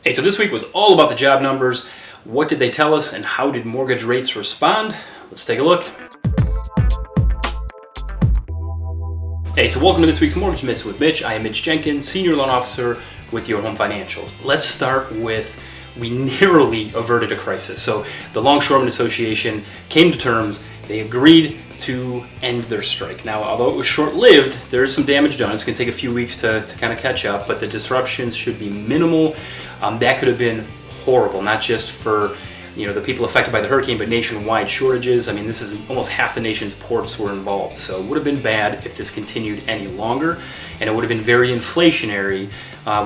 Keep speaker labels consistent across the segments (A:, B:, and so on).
A: Hey, so this week was all about the job numbers. What did they tell us and how did mortgage rates respond? Let's take a look. Hey, so welcome to this week's Mortgage Myths with Mitch. I am Mitch Jenkins, Senior Loan Officer with Your Home Financials. Let's start with, we narrowly averted a crisis. So the Longshoremen Association came to terms. They agreed to end their strike. Now, although it was short-lived, there is some damage done. It's going to take a few weeks to kind of catch up, but the disruptions should be minimal. That could have been horrible, not just for the people affected by the hurricane, but nationwide shortages. I mean, this is almost half the nation's ports were involved, so it would have been bad if this continued any longer, and it would have been very inflationary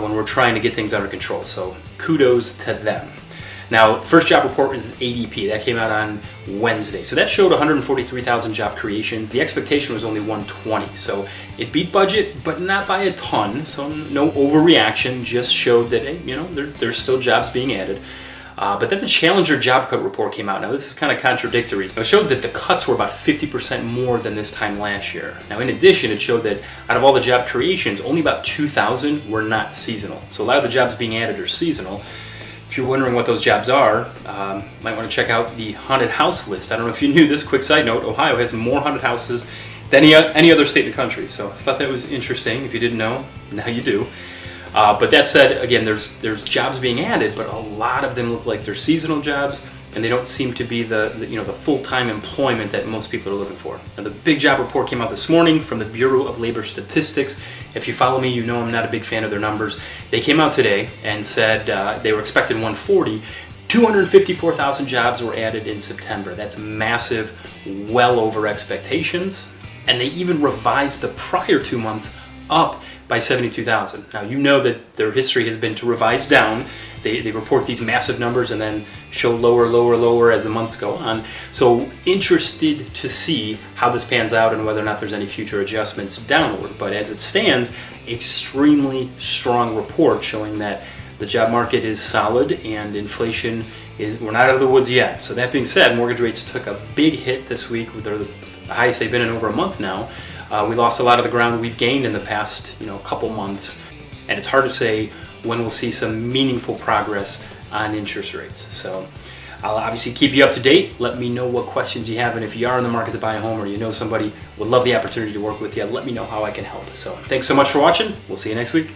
A: when we're trying to get things under control. So kudos to them. Now, first job report is ADP. That came out on Wednesday. So that showed 143,000 job creations. The expectation was only 120. So it beat budget, but not by a ton. So no overreaction, just showed that, hey, there's still jobs being added. But then the Challenger job cut report came out. Now, this is kind of contradictory. It showed that the cuts were about 50% more than this time last year. Now, in addition, it showed that out of all the job creations, only about 2,000 were not seasonal. So a lot of the jobs being added are seasonal. If you're wondering what those jobs are, might want to check out the haunted house list. I don't know if you knew this. Quick side note, Ohio has more haunted houses than any other state in the country. So I thought that was interesting. If you didn't know, now you do. But that said, again, there's jobs being added, but a lot of them look like they're seasonal jobs, and they don't seem to be the full-time employment that most people are looking for. Now, the big job report came out this morning from the Bureau of Labor Statistics. If you follow me, you know I'm not a big fan of their numbers. They came out today and said they were expecting 140. 254,000 jobs were added in September. That's massive, well over expectations. And they even revised the prior 2 months up by 72,000. Now, you know that their history has been to revise down. They report these massive numbers and then show lower as the months go on. So interested to see how this pans out and whether or not there's any future adjustments downward. But as it stands, extremely strong report showing that the job market is solid and inflation we're not out of the woods yet. So that being said, mortgage rates took a big hit this week. They're the highest they've been in over a month now. We lost a lot of the ground we've gained in the past couple months, and it's hard to say when we'll see some meaningful progress on interest rates. So I'll obviously keep you up to date. Let me know what questions you have, and if you are in the market to buy a home or you know somebody would love the opportunity to work with you, let me know how I can help. So thanks so much for watching. We'll see you next week.